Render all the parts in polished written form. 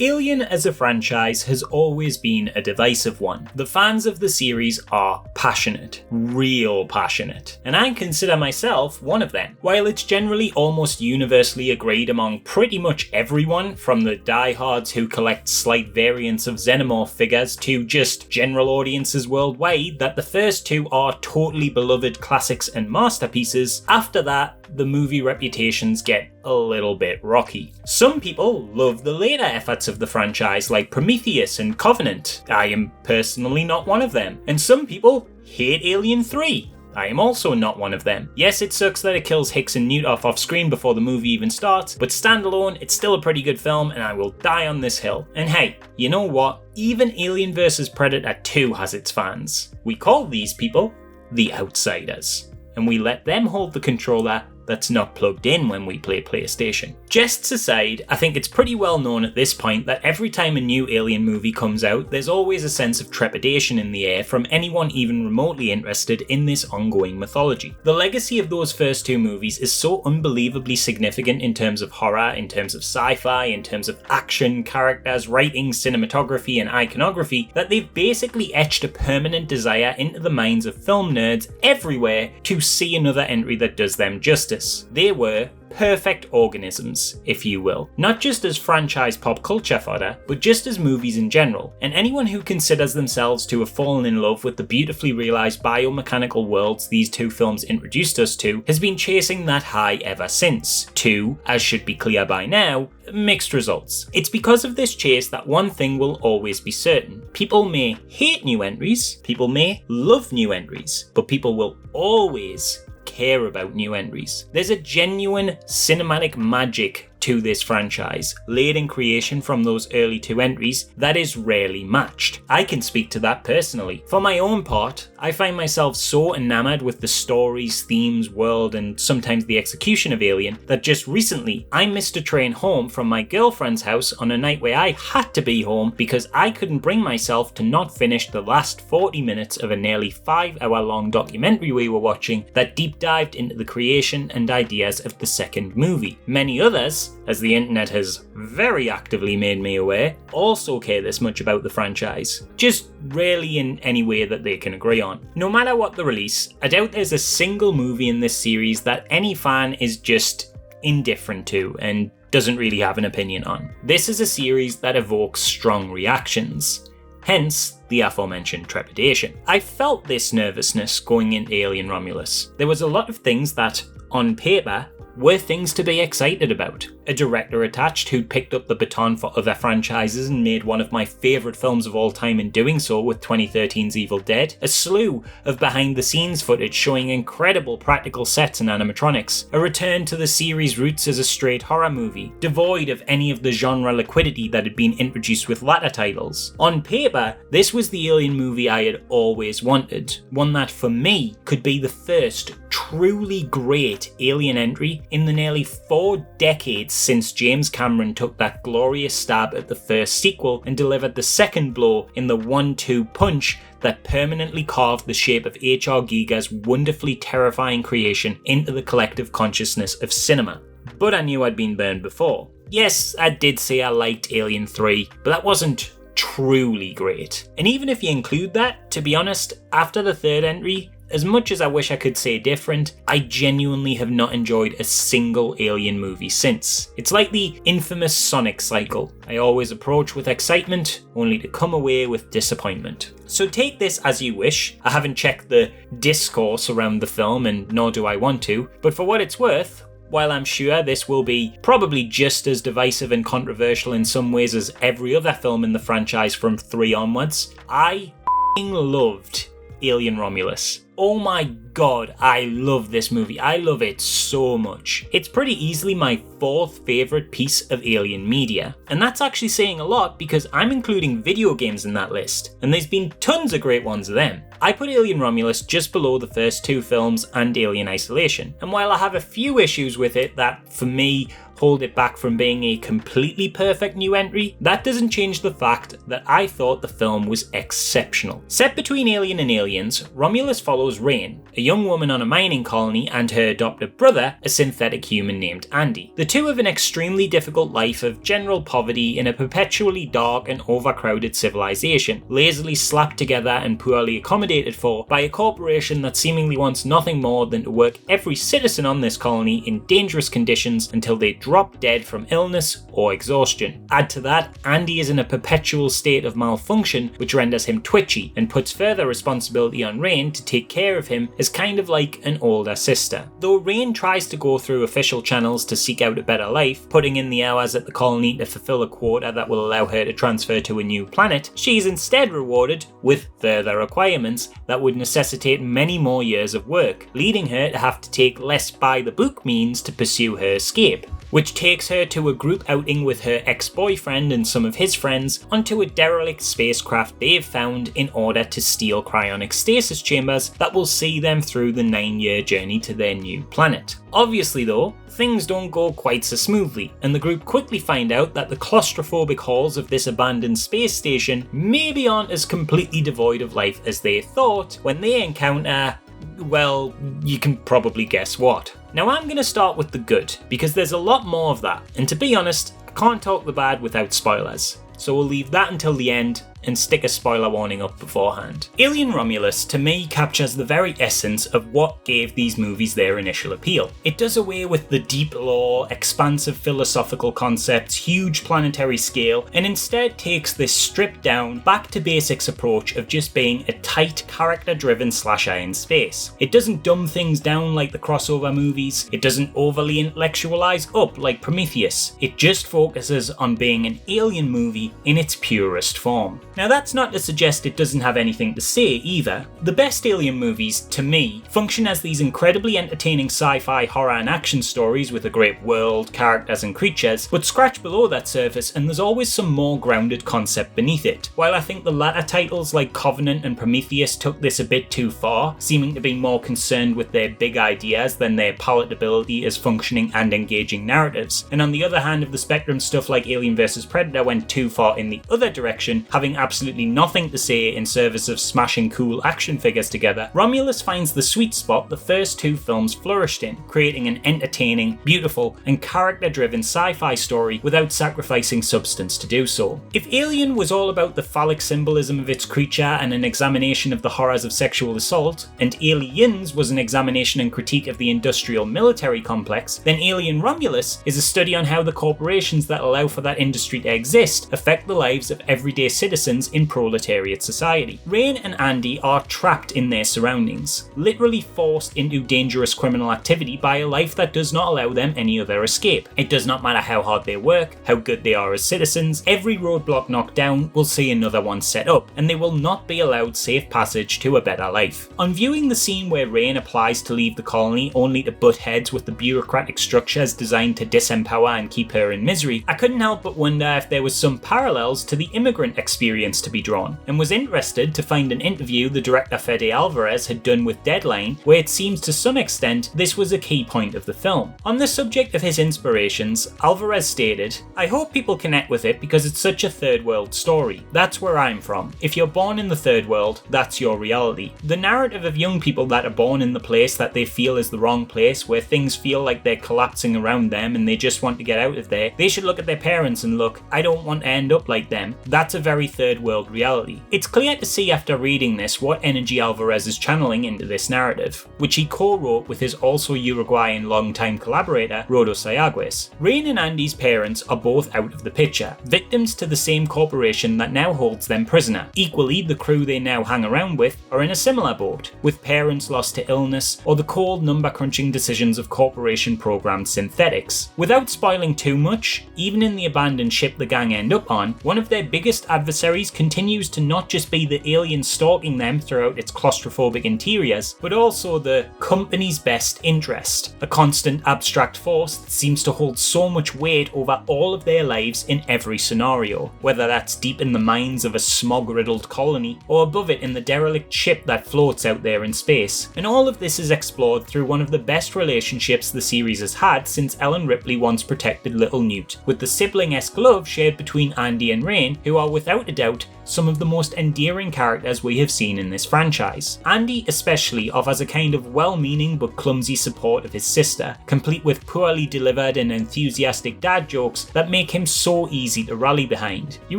Alien as a franchise has always been a divisive one. The fans of the series are passionate, real passionate, and I consider myself one of them. While it's generally almost universally agreed among pretty much everyone, from the diehards who collect slight variants of xenomorph figures to just general audiences worldwide, that the first two are totally beloved classics and masterpieces, after that, the movie reputations get a little bit rocky. Some people love the later efforts of the franchise like Prometheus and Covenant. I am personally not one of them. And some people hate Alien 3. I am also not one of them. Yes, it sucks that it kills Hicks and Newt off screen before the movie even starts, but standalone, it's still a pretty good film and I will die on this hill. And hey, you know what? Even Alien vs Predator 2 has its fans. We call these people the Outsiders, and we let them hold the controller that's not plugged in when we play PlayStation. Jests aside, I think it's pretty well known at this point that every time a new Alien movie comes out, there's always a sense of trepidation in the air from anyone even remotely interested in this ongoing mythology. The legacy of those first two movies is so unbelievably significant in terms of horror, in terms of sci-fi, in terms of action, characters, writing, cinematography, and iconography, that they've basically etched a permanent desire into the minds of film nerds everywhere to see another entry that does them justice. They were perfect organisms, if you will. Not just as franchise pop culture fodder, but just as movies in general. And anyone who considers themselves to have fallen in love with the beautifully realised biomechanical worlds these two films introduced us to has been chasing that high ever since. To, as should be clear by now, mixed results. It's because of this chase that one thing will always be certain. People may hate new entries, people may love new entries, but people will always care about new entries. There's a genuine cinematic magic to this franchise, laid in creation from those early two entries, that is rarely matched. I can speak to that personally. For my own part, I find myself so enamored with the stories, themes, world, and sometimes the execution of Alien that just recently I missed a train home from my girlfriend's house on a night where I had to be home because I couldn't bring myself to not finish the last 40 minutes of a nearly 5-hour long documentary we were watching that deep dived into the creation and ideas of the second movie. Many others, as the internet has very actively made me aware, also care this much about the franchise, just rarely in any way that they can agree on. No matter what the release, I doubt there's a single movie in this series that any fan is just indifferent to and doesn't really have an opinion on. This is a series that evokes strong reactions, hence the aforementioned trepidation. I felt this nervousness going into Alien Romulus. There was a lot of things that, on paper, were things to be excited about. A director attached who'd picked up the baton for other franchises and made one of my favourite films of all time in doing so with 2013's Evil Dead. A slew of behind-the-scenes footage showing incredible practical sets and animatronics. A return to the series' roots as a straight horror movie, devoid of any of the genre liquidity that had been introduced with latter titles. On paper, this was the Alien movie I had always wanted. One that, for me, could be the first truly great Alien entry in the nearly 4 decades since James Cameron took that glorious stab at the first sequel and delivered the second blow in the 1-2 punch that permanently carved the shape of H.R. Giger's wonderfully terrifying creation into the collective consciousness of cinema. But I knew I'd been burned before. Yes, I did say I liked Alien 3, but that wasn't truly great. And even if you include that, to be honest, after the third entry, as much as I wish I could say different, I genuinely have not enjoyed a single Alien movie since. It's like the infamous Sonic cycle. I always approach with excitement, only to come away with disappointment. So take this as you wish. I haven't checked the discourse around the film, and nor do I want to, but for what it's worth, while I'm sure this will be probably just as divisive and controversial in some ways as every other film in the franchise from 3 onwards, I loved Alien Romulus. Oh my god, I love this movie. I love it so much. It's pretty easily my 4th favourite piece of Alien media. And that's actually saying a lot because I'm including video games in that list, and there's been tons of great ones of them. I put Alien Romulus just below the first 2 films and Alien Isolation. And while I have a few issues with it that, for me, hold it back from being a completely perfect new entry, that doesn't change the fact that I thought the film was exceptional. Set between Alien and Aliens, Romulus follows follows Rain, a young woman on a mining colony, and her adopted brother, a synthetic human named Andy. The two have an extremely difficult life of general poverty in a perpetually dark and overcrowded civilization, lazily slapped together and poorly accommodated for by a corporation that seemingly wants nothing more than to work every citizen on this colony in dangerous conditions until they drop dead from illness or exhaustion. Add to that, Andy is in a perpetual state of malfunction, which renders him twitchy and puts further responsibility on Rain to take care of him as kind of like an older sister. Though Rain tries to go through official channels to seek out a better life, putting in the hours at the colony to fulfill a quota that will allow her to transfer to a new planet, she's instead rewarded with further requirements that would necessitate many more years of work, leading her to have to take less by-the-book means to pursue her escape, which takes her to a group outing with her ex-boyfriend and some of his friends onto a derelict spacecraft they've found in order to steal cryonic stasis chambers that will see them through the 9-year journey to their new planet. Obviously though, things don't go quite so smoothly, and the group quickly find out that the claustrophobic halls of this abandoned space station maybe aren't as completely devoid of life as they thought when they encounter, well, you can probably guess what. Now I'm going to start with the good, because there's a lot more of that, and to be honest, I can't talk the bad without spoilers, so we'll leave that until the end and stick a spoiler warning up beforehand. Alien Romulus, to me, captures the very essence of what gave these movies their initial appeal. It does away with the deep lore, expansive philosophical concepts, huge planetary scale, and instead takes this stripped down, back to basics approach of just being a tight, character-driven slasher in space. It doesn't dumb things down like the crossover movies, it doesn't overly intellectualize up like Prometheus, it just focuses on being an alien movie in its purest form. Now that's not to suggest it doesn't have anything to say either. The best alien movies, to me, function as these incredibly entertaining sci-fi horror and action stories with a great world, characters and creatures, but scratch below that surface and there's always some more grounded concept beneath it. While I think the latter titles like Covenant and Prometheus took this a bit too far, seeming to be more concerned with their big ideas than their palatability as functioning and engaging narratives, and on the other hand of the spectrum, stuff like Alien vs Predator went too far in the other direction, having absolutely nothing to say in service of smashing cool action figures together, Romulus finds the sweet spot the first two films flourished in, creating an entertaining, beautiful, and character-driven sci-fi story without sacrificing substance to do so. If Alien was all about the phallic symbolism of its creature and an examination of the horrors of sexual assault, and Aliens was an examination and critique of the industrial military complex, then Alien Romulus is a study on how the corporations that allow for that industry to exist affect the lives of everyday citizens in proletariat society. Rain and Andy are trapped in their surroundings, literally forced into dangerous criminal activity by a life that does not allow them any other escape. It does not matter how hard they work, how good they are as citizens, every roadblock knocked down will see another one set up, and they will not be allowed safe passage to a better life. On viewing the scene where Rain applies to leave the colony only to butt heads with the bureaucratic structures designed to disempower and keep her in misery, I couldn't help but wonder if there was some parallels to the immigrant experience to be drawn, and was interested to find an interview the director Fede Alvarez had done with Deadline, where it seems to some extent this was a key point of the film. On the subject of his inspirations, Alvarez stated, "I hope people connect with it because it's such a third world story. That's where I'm from. If you're born in the third world, that's your reality. The narrative of young people that are born in the place that they feel is the wrong place, where things feel like they're collapsing around them and they just want to get out of there, they should look at their parents and look, I don't want to end up like them. That's a very third world reality." It's clear to see after reading this what energy Alvarez is channeling into this narrative, which he co-wrote with his also Uruguayan longtime collaborator, Rodo Sayagues. Rain and Andy's parents are both out of the picture, victims to the same corporation that now holds them prisoner. Equally, the crew they now hang around with are in a similar boat, with parents lost to illness or the cold number-crunching decisions of corporation-programmed synthetics. Without spoiling too much, even in the abandoned ship the gang end up on, one of their biggest adversaries continues to not just be the alien stalking them throughout its claustrophobic interiors, but also the company's best interest, a constant abstract force that seems to hold so much weight over all of their lives in every scenario, whether that's deep in the mines of a smog-riddled colony, or above it in the derelict ship that floats out there in space. And all of this is explored through one of the best relationships the series has had since Ellen Ripley once protected little Newt, with the sibling-esque love shared between Andy and Rain, who are without a doubt some of the most endearing characters we have seen in this franchise. Andy especially offers a kind of well-meaning but clumsy support of his sister, complete with poorly delivered and enthusiastic dad jokes that make him so easy to rally behind. You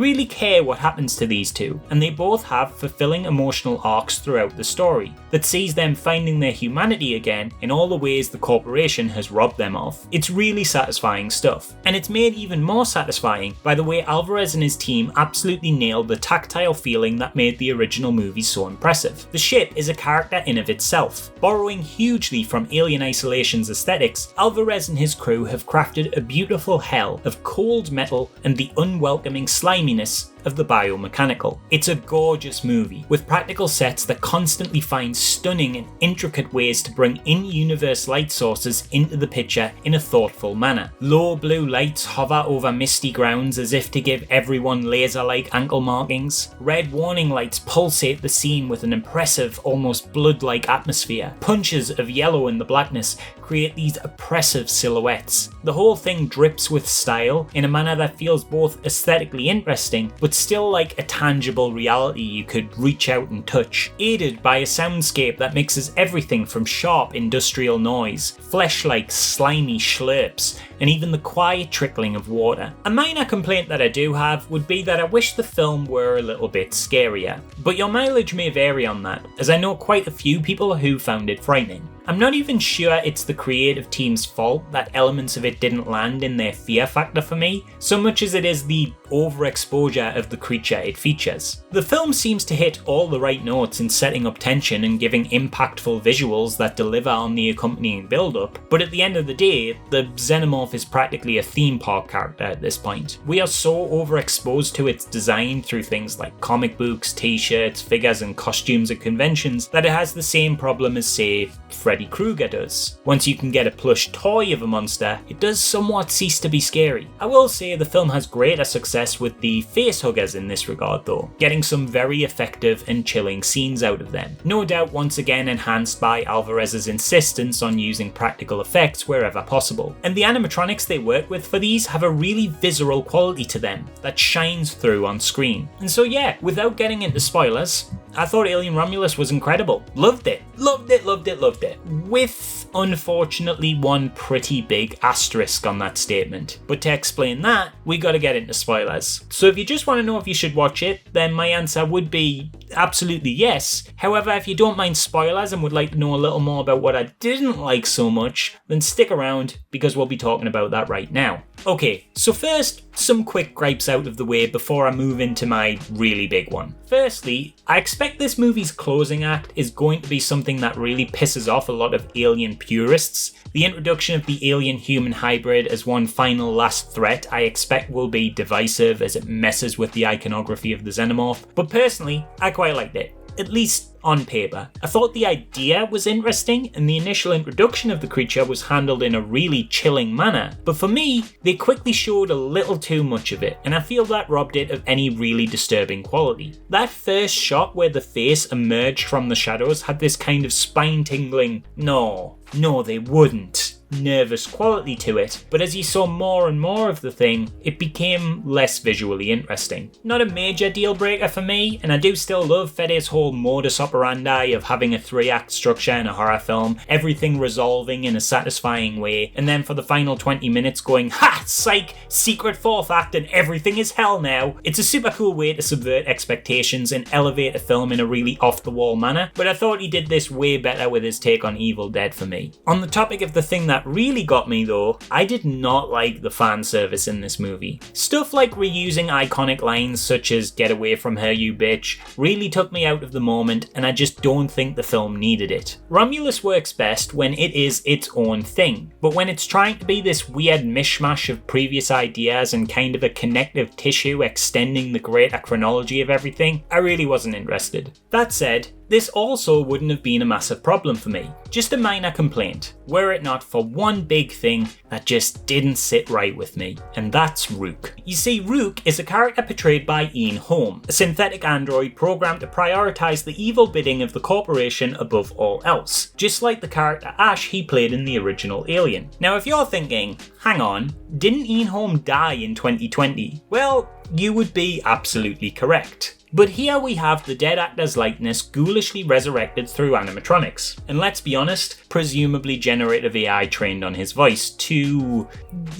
really care what happens to these two, and they both have fulfilling emotional arcs throughout the story that sees them finding their humanity again in all the ways the corporation has robbed them of. It's really satisfying stuff, and it's made even more satisfying by the way Alvarez and his team absolutely nailed the tactile feeling that made the original movie so impressive. The ship is a character in of itself. Borrowing hugely from Alien Isolation's aesthetics, Alvarez and his crew have crafted a beautiful hell of cold metal and the unwelcoming sliminess of the biomechanical. It's a gorgeous movie, with practical sets that constantly find stunning and intricate ways to bring in-universe light sources into the picture in a thoughtful manner. Low blue lights hover over misty grounds as if to give everyone laser-like ankle markings. Red warning lights pulsate the scene with an impressive, almost blood-like atmosphere. Punches of yellow in the blackness create these oppressive silhouettes. The whole thing drips with style in a manner that feels both aesthetically interesting but still like a tangible reality you could reach out and touch, aided by a soundscape that mixes everything from sharp industrial noise, flesh-like slimy slurps, and even the quiet trickling of water. A minor complaint that I do have would be that I wish the film were a little bit scarier, but your mileage may vary on that, as I know quite a few people who found it frightening. I'm not even sure it's the creative team's fault that elements of it didn't land in their fear factor for me, so much as it is the overexposure of the creature it features. The film seems to hit all the right notes in setting up tension and giving impactful visuals that deliver on the accompanying build-up, but at the end of the day, the xenomorph is practically a theme park character at this point. We are so overexposed to its design through things like comic books, t-shirts, figures and costumes at conventions that it has the same problem as, say, Freddy Krueger does. Once you can get a plush toy of a monster, it does somewhat cease to be scary. I will say the film has greater success with the facehuggers in this regard though, getting some very effective and chilling scenes out of them. No doubt once again enhanced by Alvarez's insistence on using practical effects wherever possible. And the animatronics they work with for these have a really visceral quality to them that shines through on screen. And so yeah, without getting into spoilers, I thought Alien Romulus was incredible. Loved it. Loved it, loved it, loved it. With, unfortunately, one pretty big asterisk on that statement. But to explain that, we gotta get into spoilers. So if you just want to know if you should watch it, then my answer would be absolutely yes. However, if you don't mind spoilers and would like to know a little more about what I didn't like so much, then stick around because we'll be talking about that right now. Okay, so first, some quick gripes out of the way before I move into my really big one. Firstly, I expect this movie's closing act is going to be something that really pisses off a lot of Alien purists. The introduction of the alien-human hybrid as one final last threat I expect will be divisive as it messes with the iconography of the xenomorph, but personally, I quite liked it. At least on paper. I thought the idea was interesting and the initial introduction of the creature was handled in a really chilling manner, but for me, they quickly showed a little too much of it, and I feel that robbed it of any really disturbing quality. That first shot where the face emerged from the shadows had this kind of spine-tingling, no, they wouldn't, nervous quality to it, but as you saw more and more of the thing, it became less visually interesting. Not a major deal breaker for me, and I do still love Fede's whole modus operandi of having a 3-act structure in a horror film, everything resolving in a satisfying way, and then for the final 20 minutes going, ha, psych, secret 4th act and everything is hell now. It's a super cool way to subvert expectations and elevate a film in a really off-the-wall manner, but I thought he did this way better with his take on Evil Dead for me. On the topic of the thing that really got me though, I did not like the fan service in this movie. Stuff like reusing iconic lines such as "get away from her you bitch" really took me out of the moment, and I just don't think the film needed it. Romulus works best when it is its own thing, but when it's trying to be this weird mishmash of previous ideas and kind of a connective tissue extending the greater chronology of everything, I really wasn't interested. That said, this also wouldn't have been a massive problem for me, just a minor complaint, were it not for one big thing that just didn't sit right with me, and that's Rook. You see, Rook is a character portrayed by Ian Holm, a synthetic android programmed to prioritise the evil bidding of the corporation above all else, just like the character Ash he played in the original Alien. Now if you're thinking, hang on, didn't Ian Holm die in 2020? Well, you would be absolutely correct. But here we have the dead actor's likeness ghoulishly resurrected through animatronics. And let's be honest, presumably generative AI trained on his voice to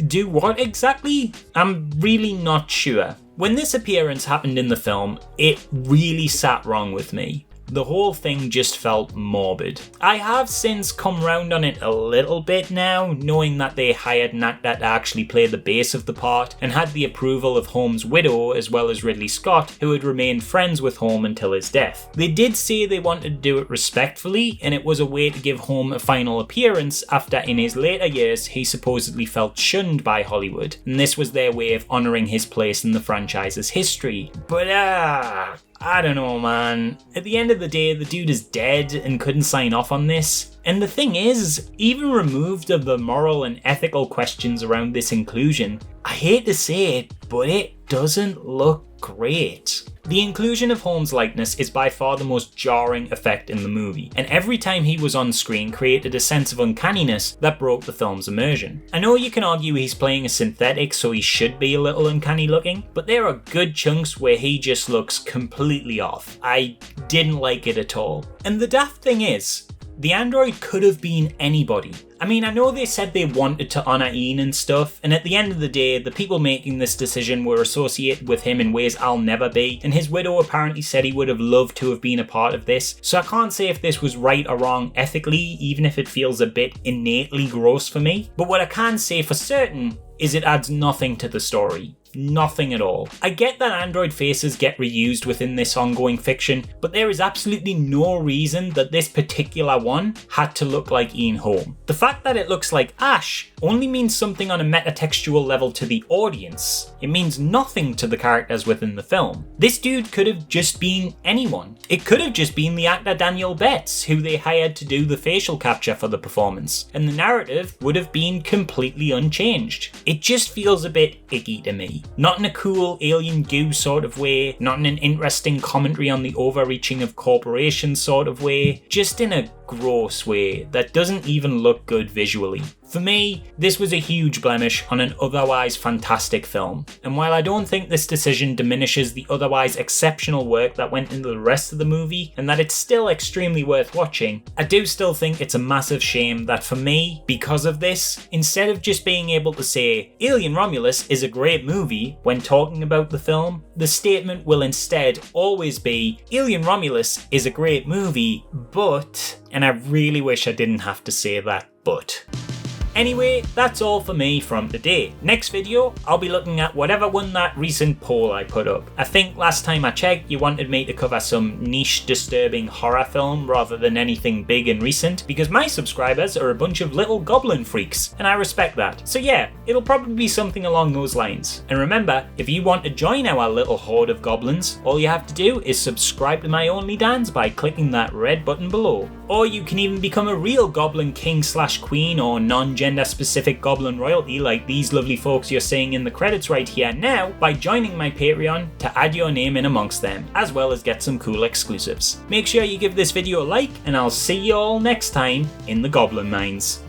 do what exactly? I'm really not sure. When this appearance happened in the film, it really sat wrong with me. The whole thing just felt morbid. I have since come round on it a little bit now, knowing that they hired an actor to actually play the bass of the part, and had the approval of Holmes' widow as well as Ridley Scott, who had remained friends with Holmes until his death. They did say they wanted to do it respectfully, and it was a way to give Holmes a final appearance after in his later years he supposedly felt shunned by Hollywood, and this was their way of honouring his place in the franchise's history. But I don't know, man. At the end of the day, the dude is dead and couldn't sign off on this. And the thing is, even removed of the moral and ethical questions around this inclusion, I hate to say it, but it doesn't look great. The inclusion of Holmes' likeness is by far the most jarring effect in the movie, and every time he was on screen created a sense of uncanniness that broke the film's immersion. I know you can argue he's playing a synthetic, so he should be a little uncanny looking, but there are good chunks where he just looks completely off. I didn't like it at all. And the daft thing is, the android could have been anybody. I mean, I know they said they wanted to honour Ian and stuff, and at the end of the day, the people making this decision were associated with him in ways I'll never be, and his widow apparently said he would have loved to have been a part of this, so I can't say if this was right or wrong ethically, even if it feels a bit innately gross for me. But what I can say for certain is it adds nothing to the story. Nothing at all. I get that android faces get reused within this ongoing fiction, but there is absolutely no reason that this particular one had to look like Ian Holm. The fact that it looks like Ash only means something on a metatextual level to the audience. It means nothing to the characters within the film. This dude could have just been anyone. It could have just been the actor Daniel Betts, who they hired to do the facial capture for the performance, and the narrative would have been completely unchanged. It just feels a bit icky to me. Not in a cool alien goo sort of way, not in an interesting commentary on the overreaching of corporations sort of way, just in a gross way that doesn't even look good visually. For me, this was a huge blemish on an otherwise fantastic film, and while I don't think this decision diminishes the otherwise exceptional work that went into the rest of the movie, and that it's still extremely worth watching, I do still think it's a massive shame that for me, because of this, instead of just being able to say, Alien Romulus is a great movie when talking about the film, the statement will instead always be, Alien Romulus is a great movie, but... And I really wish I didn't have to say that, but. Anyway, that's all for me from today. Next video, I'll be looking at whatever won that recent poll I put up. I think last time I checked, you wanted me to cover some niche, disturbing horror film rather than anything big and recent, because my subscribers are a bunch of little goblin freaks, and I respect that. So yeah, it'll probably be something along those lines. And remember, if you want to join our little horde of goblins, all you have to do is subscribe to my OnlyDans by clicking that red button below. Or you can even become a real goblin king/queen or non-gender specific goblin royalty like these lovely folks you're seeing in the credits right here now by joining my Patreon to add your name in amongst them, as well as get some cool exclusives. Make sure you give this video a like, and I'll see you all next time in the Goblin Mines.